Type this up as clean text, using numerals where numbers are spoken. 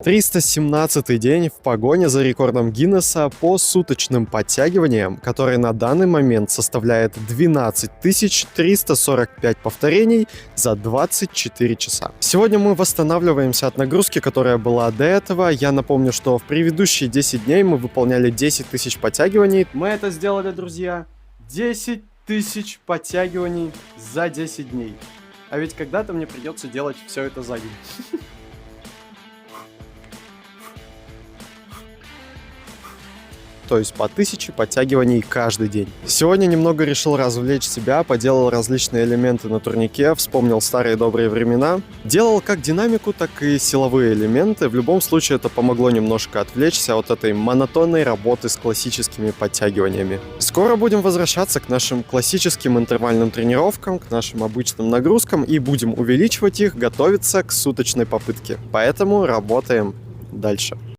317-й день в погоне за рекордом Гиннесса по суточным подтягиваниям, который на данный момент составляет 12 345 повторений за 24 часа. Сегодня мы восстанавливаемся от нагрузки, которая была до этого. Я напомню, что в предыдущие 10 дней мы выполняли 10 тысяч подтягиваний. Мы это сделали, друзья. 10 тысяч подтягиваний за 10 дней. А ведь когда-то мне придется делать все это за день. То есть по 1000 подтягиваний каждый день. Сегодня немного решил развлечь себя, поделал различные элементы на турнике, вспомнил старые добрые времена. Делал как динамику, так и силовые элементы. В любом случае это помогло немножко отвлечься от этой монотонной работы с классическими подтягиваниями. Скоро будем возвращаться к нашим классическим интервальным тренировкам, к нашим обычным нагрузкам и будем увеличивать их, готовиться к суточной попытке. Поэтому работаем дальше.